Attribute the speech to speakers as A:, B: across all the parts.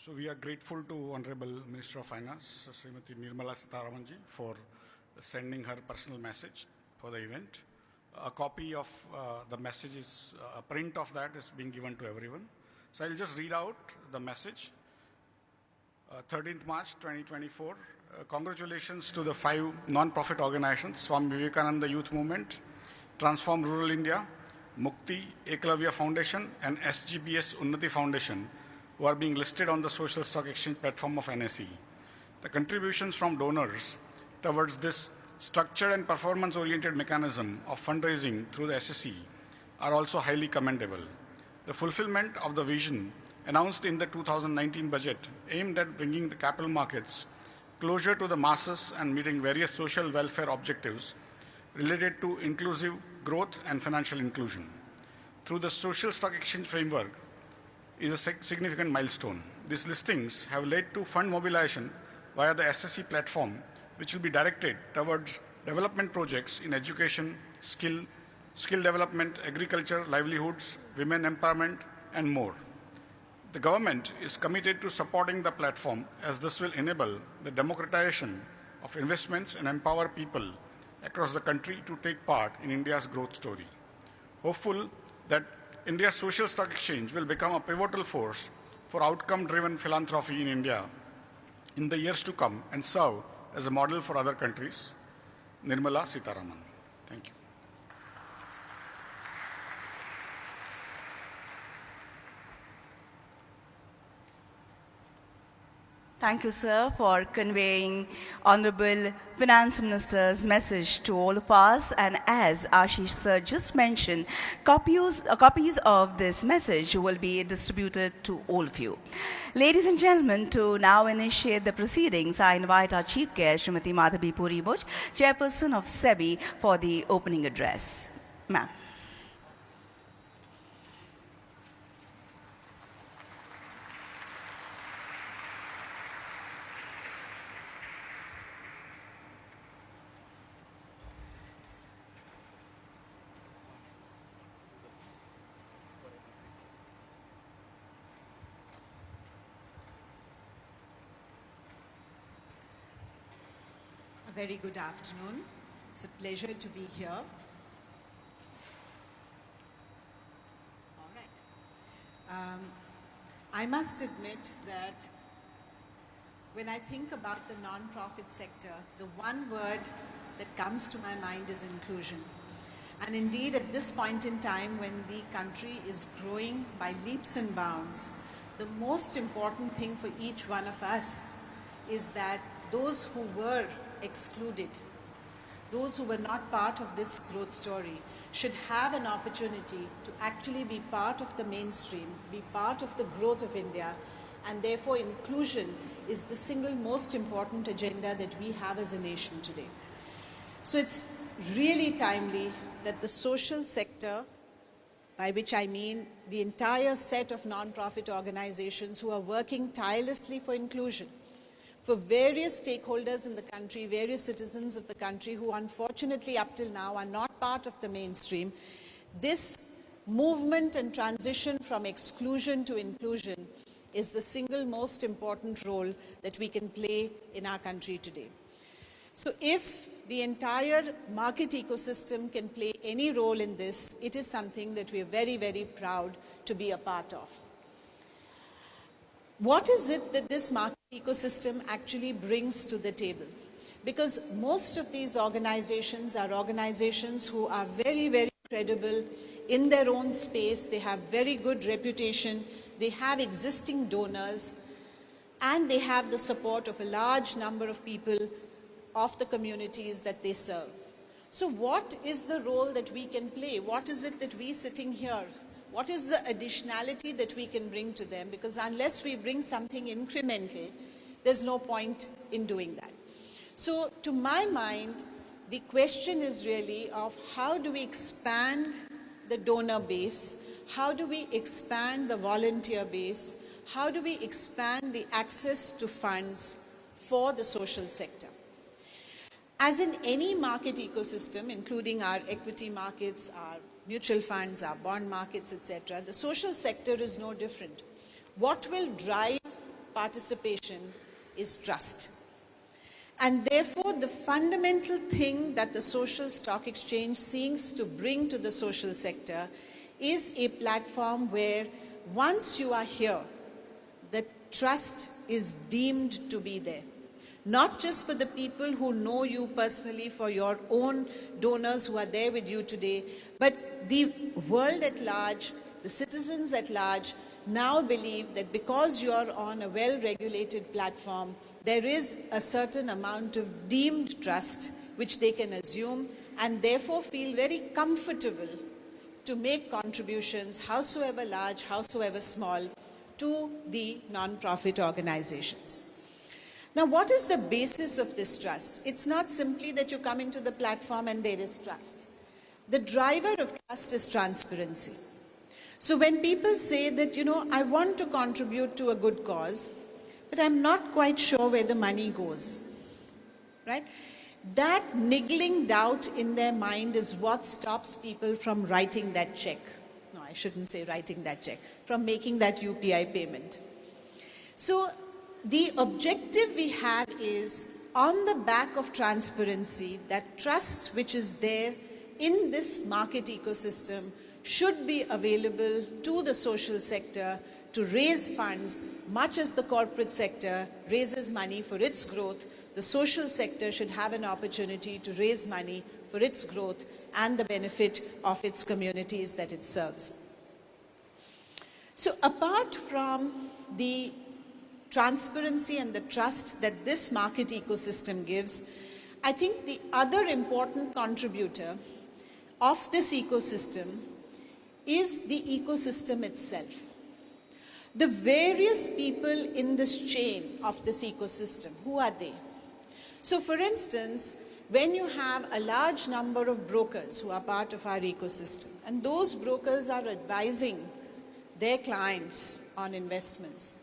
A: So we are grateful to Honorable Minister of Finance, Srimati Nirmala Sitharaman ji, for sending her personal message for the event. A copy of the message is, a print of that is being given to everyone. So I'll just read out the message. 13th March 2024, congratulations to the 5 non-profit organizations, Swami Vivekananda Youth Movement, Transform Rural India, Mukti, Eklavya Foundation and SGBS Unnati Foundation, who are being listed on the social stock exchange platform of NSE. The contributions from donors towards this structured and performance-oriented mechanism of fundraising through the SSE are also highly commendable. The fulfillment of the vision announced in the 2019 budget aimed at bringing the capital markets closer to the masses and meeting various social welfare objectives related to inclusive growth and financial inclusion. Through the social stock exchange framework is a significant milestone. These listings have led to fund mobilization via the SSE platform, which will be directed towards development projects in education, skill development, agriculture, livelihoods, women empowerment, and more. The government is committed to supporting the platform as this will enable the democratization of investments and empower people across the country to take part in India's growth story. Hopeful that India's social stock exchange will become a pivotal force for outcome-driven philanthropy in India in the years to come and serve as a model for other countries. Nirmala Sitharaman. Thank you.
B: Thank you, sir, for conveying Honorable Finance Minister's message to all of us. And as Ashish sir just mentioned, copies of this message will be distributed to all of you. Ladies and gentlemen, to now initiate the proceedings, I invite our Chief Guest, Srimati Madhabi Puri-Buch, Chairperson of SEBI, for the opening address. Ma'am.
C: Very good afternoon. It's a pleasure to be here. All right. I must admit that when I think about the non-profit sector, the one word that comes to my mind is inclusion. And indeed, at this point in time, when the country is growing by leaps and bounds, the most important thing for each one of us is that those who were excluded, those who were not part of this growth story, should have an opportunity to actually be part of the mainstream, be part of the growth of India, and therefore inclusion is the single most important agenda that we have as a nation today. So it's really timely that the social sector, by which I mean the entire set of non-profit organizations who are working tirelessly for inclusion, for various stakeholders in the country, various citizens of the country who unfortunately up till now are not part of the mainstream, this movement and transition from exclusion to inclusion is the single most important role that we can play in our country today. So if the entire market ecosystem can play any role in this, it is something that we are very, very proud to be a part of. What is it that this market ecosystem actually brings to the table? Because most of these organizations are organizations who are very, very credible in their own space. They have very good reputation. They have existing donors, and they have the support of a large number of people of the communities that they serve. So what is the role that we can play? What is it that we sitting here, what is the additionality that we can bring to them? Because unless we bring something incremental, there's no point in doing that. So to my mind, the question is really of how do we expand the donor base? How do we expand the volunteer base? How do we expand the access to funds for the social sector? As in any market ecosystem, including our equity markets, our mutual funds, our bond markets, etc., the social sector is no different. What will drive participation is trust. And therefore, the fundamental thing that the social stock exchange seeks to bring to the social sector is a platform where once you are here, the trust is deemed to be there. Not just for the people who know you personally, for your own donors who are there with you today, but the world at large, the citizens at large, now believe that because you are on a well-regulated platform, there is a certain amount of deemed trust which they can assume and therefore feel very comfortable to make contributions, howsoever large, howsoever small, to the non-profit organizations. Now, what is the basis of this trust? It's not simply that you come into the platform and there is trust. The driver of trust is transparency. So when people say that, I want to contribute to a good cause, but I'm not quite sure where the money goes, right? That niggling doubt in their mind is what stops people from writing that check. No, I shouldn't say writing that check, from making that UPI payment. So the objective we have is, on the back of transparency, that trust which is there in this market ecosystem should be available to the social sector to raise funds, much as the corporate sector raises money for its growth. The social sector should have an opportunity to raise money for its growth and the benefit of its communities that it serves. So apart from the transparency and the trust that this market ecosystem gives, I think the other important contributor of this ecosystem is the ecosystem itself. The various people in this chain of this ecosystem, who are they? So for instance, when you have a large number of brokers who are part of our ecosystem, and those brokers are advising their clients on investments,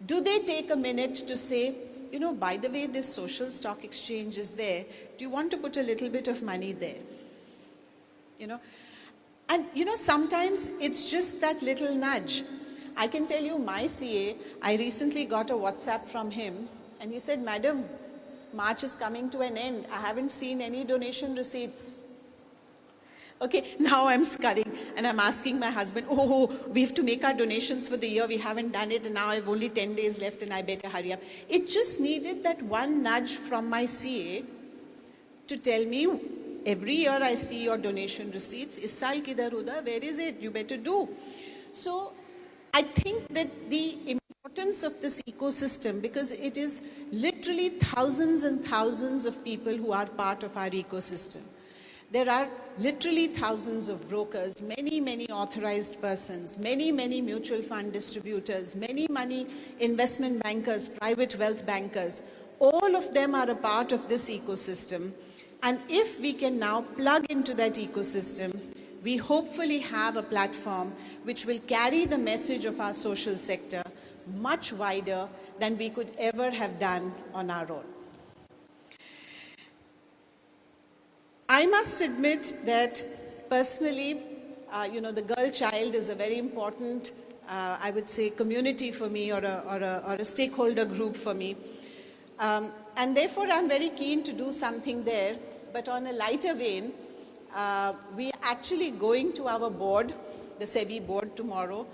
C: do they take a minute to say, by the way, this social stock exchange is there, do you want to put a little bit of money there? And sometimes it's just that little nudge. I can tell you my CA, I recently got a WhatsApp from him and he said, Madam, March is coming to an end. I haven't seen any donation receipts. Okay, now I'm scurrying and I'm asking my husband, we have to make our donations for the year. We haven't done it and now I have only 10 days left and I better hurry up. It just needed that one nudge from my CA to tell me, every year I see your donation receipts. Is saal kidhar uda? Where is it? You better do. So I think that the importance of this ecosystem, because it is literally thousands and thousands of people who are part of our ecosystem. There are literally thousands of brokers, many authorized persons, many mutual fund distributors, many money investment bankers, private wealth bankers. All of them are a part of this ecosystem. And if we can now plug into that ecosystem, we hopefully have a platform which will carry the message of our social sector much wider than we could ever have done on our own. I must admit that personally, the girl child is a very important, I would say, community for me, or a stakeholder group for me. And therefore, I'm very keen to do something there. But on a lighter vein, we are actually going to our board, the SEBI board, tomorrow,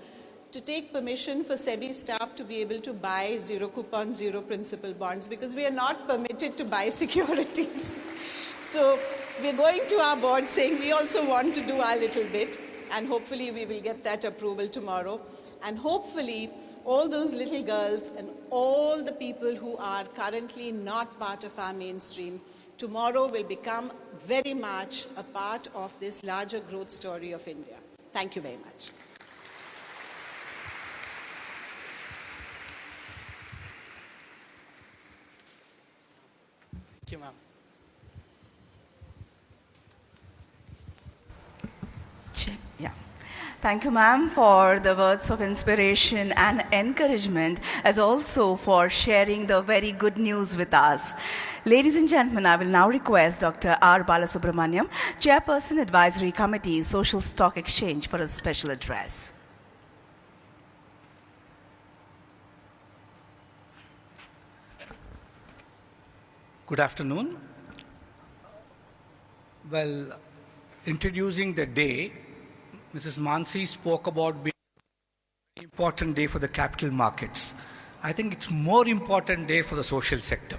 C: to take permission for SEBI staff to be able to buy zero coupon, zero principal bonds, because we are not permitted to buy securities. So we're going to our board saying we also want to do our little bit, and hopefully we will get that approval tomorrow. And hopefully all those little girls and all the people who are currently not part of our mainstream tomorrow will become very much a part of this larger growth story of India. Thank you very much.
D: Thank you, ma'am.
B: Yeah. Thank you, ma'am, for the words of inspiration and encouragement, as also for sharing the very good news with us. Ladies and gentlemen, I will now request Dr. R. Balasubramaniam, Chairperson Advisory Committee, Social Stock Exchange, for a special address.
D: Good afternoon. Well, introducing the day, Mrs. Mansi spoke about being an important day for the capital markets. I think it's more important day for the social sector.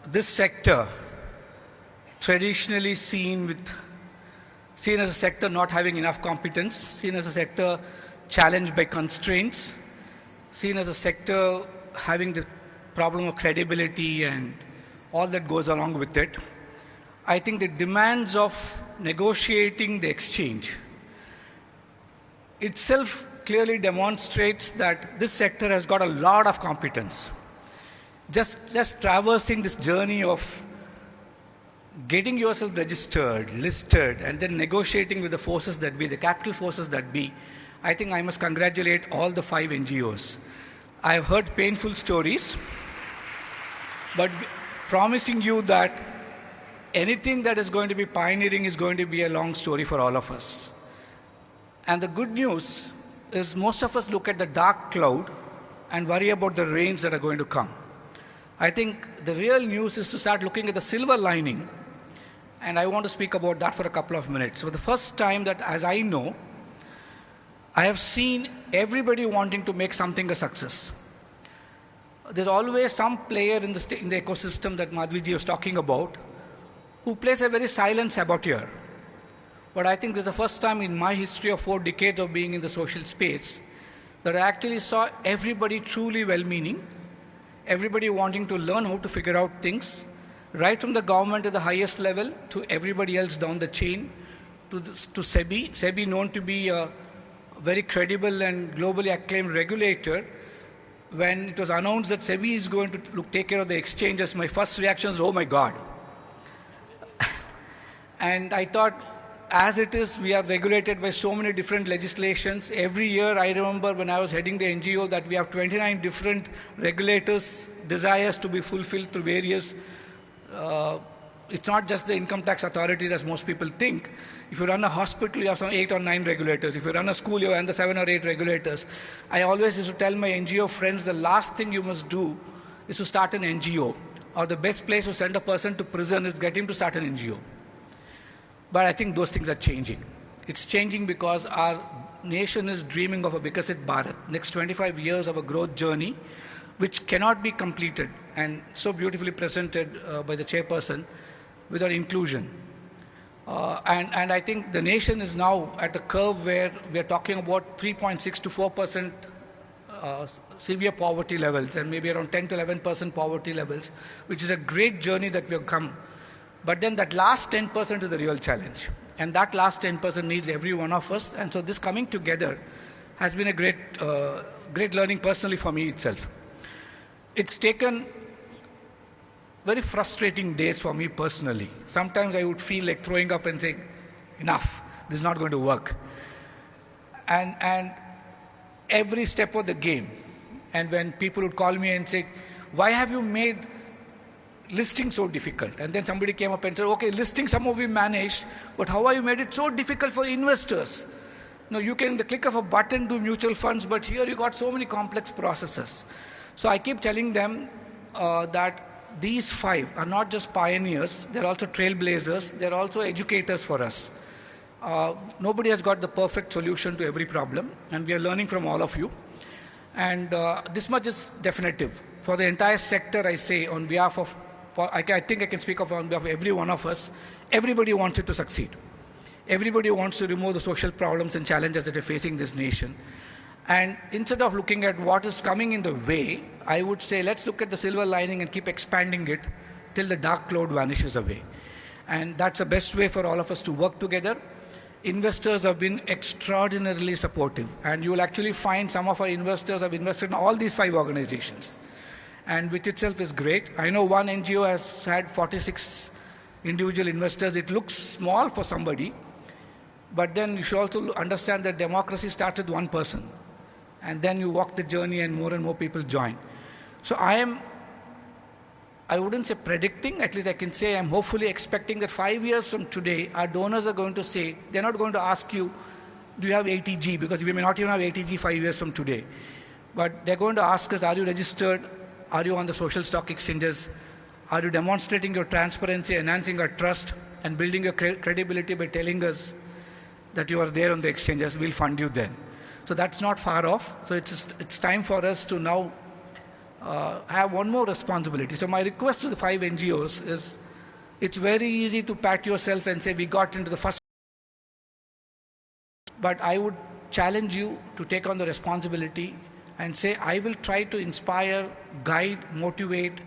D: This sector, traditionally seen as a sector not having enough competence, seen as a sector challenged by constraints, seen as a sector having the problem of credibility and all that goes along with it. I think the demands of negotiating the exchange itself clearly demonstrates that this sector has got a lot of competence. Just traversing this journey of getting yourself registered, listed, and then negotiating with the forces that be, the capital forces that be, I think I must congratulate all the 5 NGOs. I have heard painful stories, but promising you that anything that is going to be pioneering is going to be a long story for all of us. And the good news is most of us look at the dark cloud and worry about the rains that are going to come. I think the real news is to start looking at the silver lining, and I want to speak about that for a couple of minutes. For the first time that, as I know, I have seen everybody wanting to make something a success. There's always some player in the ecosystem that Madhviji was talking about who plays a very silent saboteur. But I think this is the first time in my history of 4 decades of being in the social space that I actually saw everybody truly well-meaning, everybody wanting to learn how to figure out things, right from the government at the highest level to everybody else down the chain, to SEBI. SEBI known to be a very credible and globally acclaimed regulator. When it was announced that SEBI is going to take care of the exchanges, my first reaction was, oh my God. And I thought, as it is, we are regulated by so many different legislations. Every year, I remember when I was heading the NGO that we have 29 different regulators' desires to be fulfilled through various. It's not just the income tax authorities as most people think. If you run a hospital, you have some 8 or 9 regulators. If you run a school, you have the 7 or 8 regulators. I always used to tell my NGO friends, the last thing you must do is to start an NGO. Or the best place to send a person to prison is get him to start an NGO. But I think those things are changing. It's changing because our nation is dreaming of a Vikasit Bharat, next 25 years of a growth journey, which cannot be completed, and so beautifully presented by the chairperson, without inclusion. And I think the nation is now at a curve where we are talking about 3.6 to 4% severe poverty levels, and maybe around 10 to 11% poverty levels, which is a great journey that we have come. But then that last 10% is the real challenge. And that last 10% needs every one of us. And so this coming together has been a great learning personally for me itself. It's taken very frustrating days for me personally. Sometimes I would feel like throwing up and saying, enough, this is not going to work. And every step of the game. And when people would call me and say, why have you made listing so difficult? And then somebody came up and said, okay, listing some of we managed, but how have you made it so difficult for investors? No, you can, in the click of a button, do mutual funds, but here you got so many complex processes. So I keep telling them that these 5 are not just pioneers, they're also trailblazers, they're also educators for us. Nobody has got the perfect solution to every problem, and we are learning from all of you. And this much is definitive. For the entire sector, I say, on behalf of, I think I can speak on behalf of every one of us, everybody wants it to succeed. Everybody wants to remove the social problems and challenges that are facing this nation. And instead of looking at what is coming in the way, I would say let's look at the silver lining and keep expanding it till the dark cloud vanishes away. And that's the best way for all of us to work together. Investors have been extraordinarily supportive, and you will actually find some of our investors have invested in all these 5 organizations, and which itself is great. I know one NGO has had 46 individual investors. It looks small for somebody, but then you should also understand that democracy starts with one person, and then you walk the journey and more people join. So I wouldn't say predicting, at least I can say I'm hopefully expecting that 5 years from today, our donors are going to say, they're not going to ask you, do you have ATG? Because we may not even have ATG 5 years from today. But they're going to ask us, are you registered? are you on the social stock exchanges? Are you demonstrating your transparency, enhancing our trust, and building your credibility by telling us that you are there on the exchanges? We'll fund you then. So that's not far off. So it's time for us to now have one more responsibility. So my request to the 5 NGOs is, it's very easy to pat yourself and say we got into the first, but I would challenge you to take on the responsibility and say, I will try to inspire, guide, motivate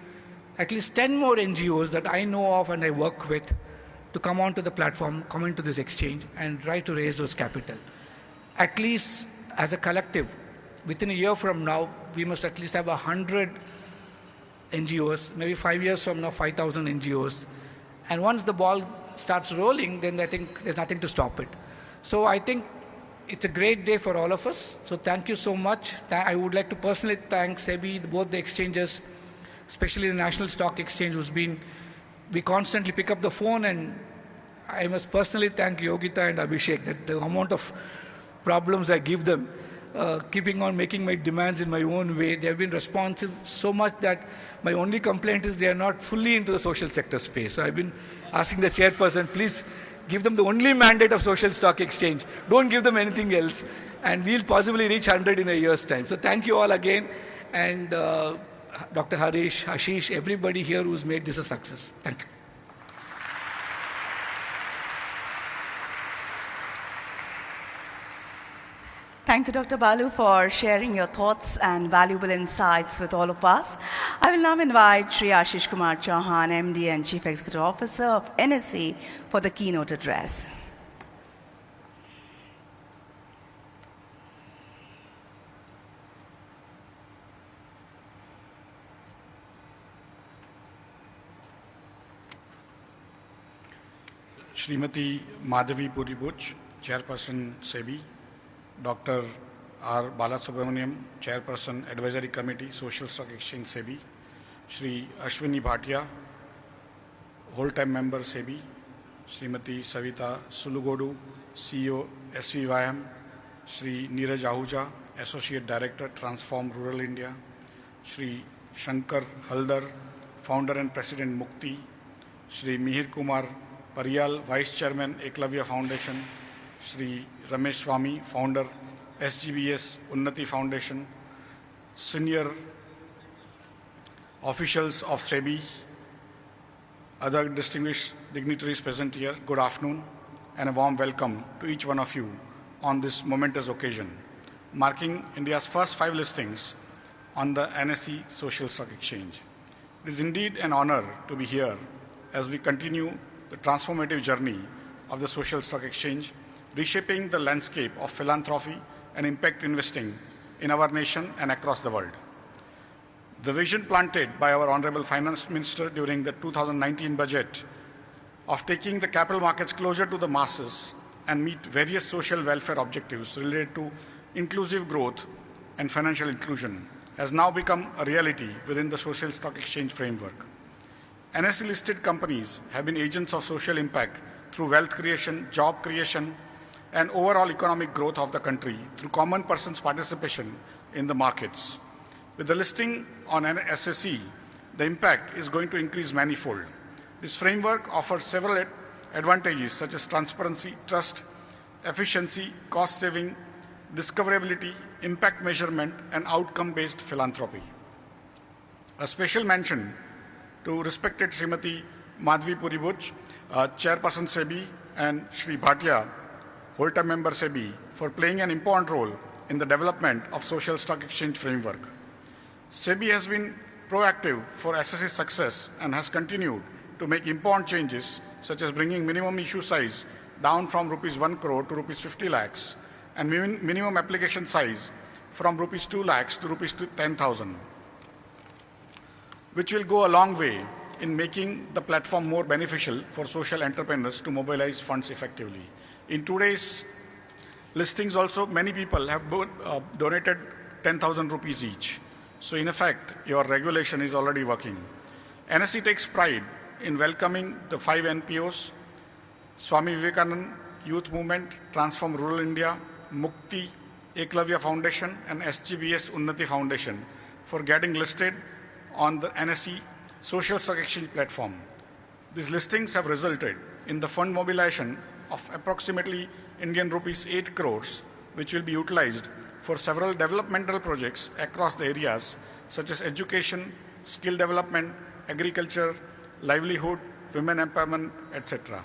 D: at least 10 more NGOs that I know of and I work with to come onto the platform, come into this exchange and try to raise those capital. At least as a collective, within a year from now, we must at least have 100 NGOs, maybe 5 years from now, 5,000 NGOs. And once the ball starts rolling, then I think there's nothing to stop it. So I think it's a great day for all of us. So thank you so much. I would like to personally thank SEBI, both the exchanges, especially the National Stock Exchange, we constantly pick up the phone, and I must personally thank Yogita and Abhishek, that the amount of problems I give them, keeping on making my demands in my own way. They have been responsive so much that my only complaint is they are not fully into the social sector space. So I've been asking the chairperson, please give them the only mandate of social stock exchange. Don't give them anything else. And we'll possibly reach 100 in a year's time. So thank you all again. And Dr. Harish, Ashish, everybody here who's made this a success. Thank you.
B: Thank you, Dr. Balu, for sharing your thoughts and valuable insights with all of us. I will now invite Shri Ashish Kumar Chauhan, MD and Chief Executive Officer of NSE, for the keynote address.
A: Srimati Madhavi Puribuch, Chairperson SEBI, Dr. R. Balasubramaniam, Chairperson Advisory Committee, Social Stock Exchange SEBI, Shri Ashwini Bhatia, Whole-Time Member SEBI, Srimati Savita Sulugodu, CEO SVYM, Shri Neeraj Ahuja, Associate Director, Transform Rural India, Shri Shankar Haldar, Founder and President Mukti, Shri Mihir Kumar Pariyal, Vice Chairman Eklavya Foundation, Shri Ramesh Swami, Founder SGBS Unnati Foundation, Senior Officials of SEBI, other distinguished dignitaries present here, good afternoon and a warm welcome to each one of you on this momentous occasion, marking India's first 5 listings on the NSE Social Stock Exchange. It is indeed an honor to be here as we continue the transformative journey of the Social Stock Exchange, reshaping the landscape of philanthropy and impact investing in our nation and across the world. The vision planted by our Honorable Finance Minister during the 2019 budget of taking the capital markets closer to the masses and meet various social welfare objectives related to inclusive growth and financial inclusion has now become a reality within the Social Stock Exchange framework. NSE-listed companies have been agents of social impact through wealth creation, job creation, and overall economic growth of the country through common persons' participation in the markets. With the listing on an SSE, the impact is going to increase manifold. This framework offers several advantages such as transparency, trust, efficiency, cost saving, discoverability, impact measurement, and outcome-based philanthropy. A special mention to respected Srimati Madhavi Puribuch, Chairperson SEBI, and Shri Bhatia, Whole-Time Member SEBI, for playing an important role in the development of Social Stock Exchange framework. SEBI has been proactive for SSE's success and has continued to make important changes such as bringing minimum issue size down from rupees 1 crore to rupees 50 lakhs and minimum application size from rupees 2 lakhs to rupees 10,000. which will go a long way in making the platform more beneficial for social entrepreneurs to mobilize funds effectively. In today's listings also, many people have donated 10,000 rupees each. So in effect, your regulation is already working. NSE takes pride in welcoming the 5 NPOs, Swami Vivekanand Youth Movement, Transform Rural India, Mukti, Eklavya Foundation, and SGBS Unnati Foundation for getting listed on the NSE social stock exchange platform. These listings have resulted in the fund mobilization of approximately Indian rupees 8 crores, which will be utilized for several developmental projects across the areas such as education, skill development, agriculture, livelihood, women empowerment, etc.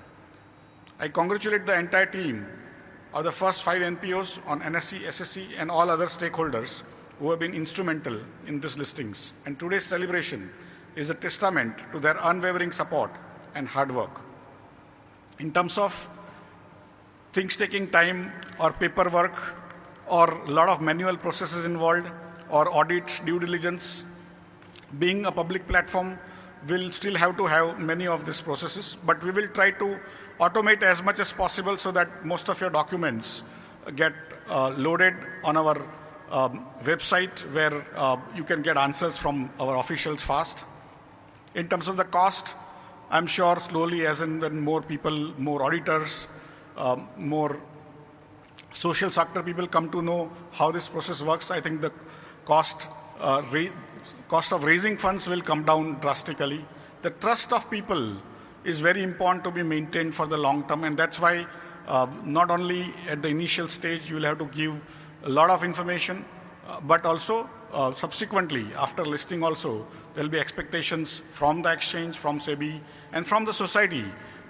A: I congratulate the entire team of the first 5 NPOs on NSE, SSE, and all other stakeholders who have been instrumental in these listings. And today's celebration is a testament to their unwavering support and hard work. In terms of things taking time or paperwork or a lot of manual processes involved or audits, due diligence, being a public platform will still have to have many of these processes, but we will try to automate as much as possible so that most of your documents get loaded on our website where you can get answers from our officials fast. In terms of the cost, I'm sure slowly as and when more people, more auditors, more social sector people come to know how this process works, I think the cost of raising funds will come down drastically. The trust of people is very important to be maintained for the long term, and that's why not only at the initial stage you will have to give a lot of information, but also subsequently after listing also there will be expectations from the exchange, from SEBI, and from the society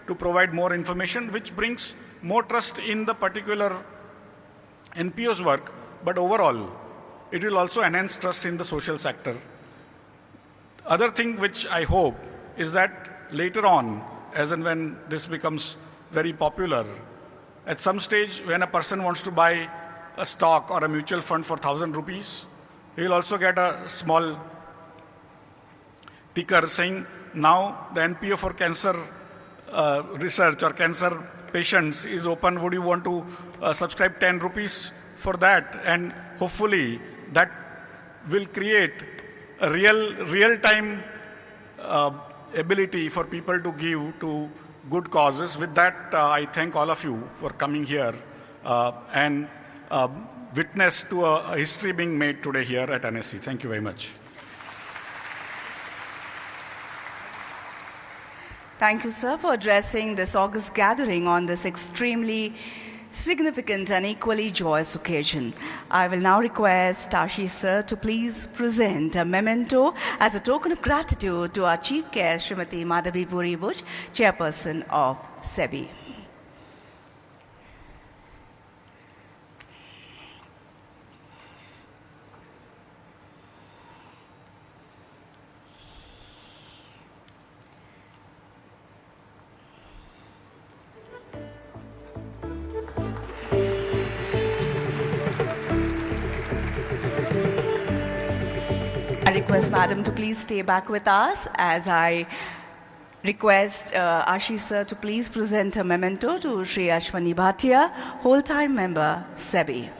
A: to provide more information, which brings more trust in the particular NPO's work, but overall it will also enhance trust in the social sector. Other thing which I hope is that later on, as and when this becomes very popular, at some stage when a person wants to buy a stock or a mutual fund for 1,000 rupees, he will also get a small ticker saying, now the NPO for cancer research or cancer patients is open, would you want to subscribe 10 rupees for that? And hopefully that will create a real-time ability for people to give to good causes. With that, I thank all of you for coming here and witness to a history being made today here at NSE. Thank you very much.
B: Thank you, sir, for addressing this august gathering on this extremely significant and equally joyous occasion. I will now request Ashish sir to please present a memento as a token of gratitude to our Chief Guest, Srimati Madhavi Puri Bush, Chairperson of SEBI. I request Madam to please stay back with us as I request Ashish sir to please present a memento to Shri Ashwani Bhatia, whole-time member, SEBI.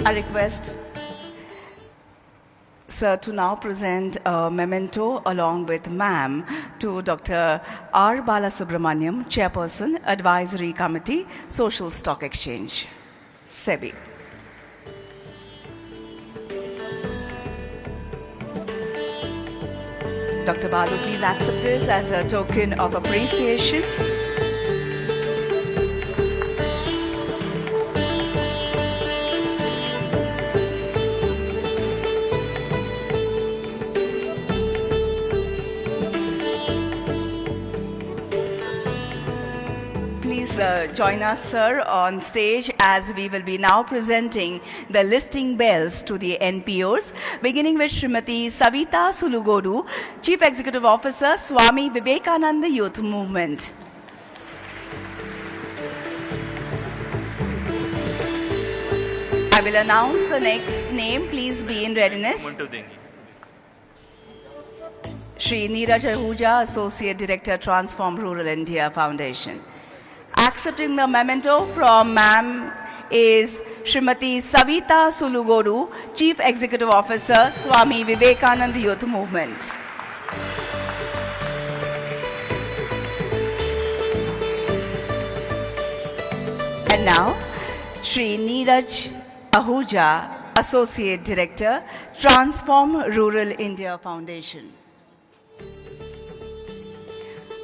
B: I request sir to now present a memento along with ma'am to Dr. R. Balasubramaniam, Chairperson, Advisory Committee, Social Stock Exchange, SEBI. Dr. Balu, please accept this as a token of appreciation. Join us, sir, on stage as we will be now presenting the listing bells to the NPOs, beginning with Srimati Savita Sulugodu, Chief Executive Officer, Swami Vivekananda Youth Movement. I will announce the next name. Please be in readiness. Shri Neeraj Ahuja, Associate Director, Transform Rural India Foundation. Accepting the memento from ma'am is Srimati Savita Sulugoru, Chief Executive Officer, Swami Vivekananda Youth Movement. And now, Shri Neeraj Ahuja, Associate Director, Transform Rural India Foundation.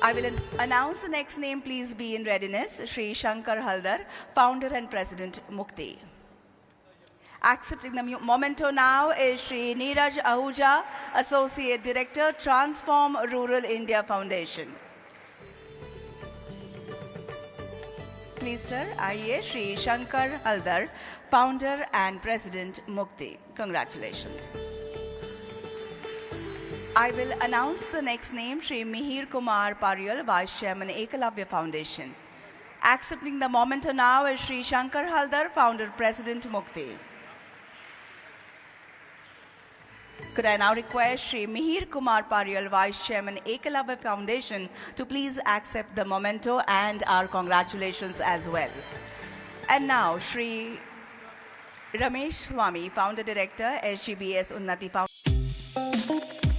B: I will announce the next name. Please be in readiness. Shri Shankar Haldar, Founder and President, Mukti. Accepting the memento now is Shri Neeraj Ahuja, Associate Director, Transform Rural India Foundation. Please, sir, आइए Shri Shankar Haldar, Founder and President, Mukti. Congratulations. I will announce the next name, Shri Mihir Kumar Pariyal, Vice Chairman, Ekalavya Foundation. Accepting the memento now is Shri Shankar Haldar, Founder, President, Mukti. Could I now request Shri Mihir Kumar Pariyal, Vice Chairman, Ekalavya Foundation, to please accept the memento and our congratulations as well. And now, Shri Ramesh Swami, Founder Director, SGBS Unnati Foundation.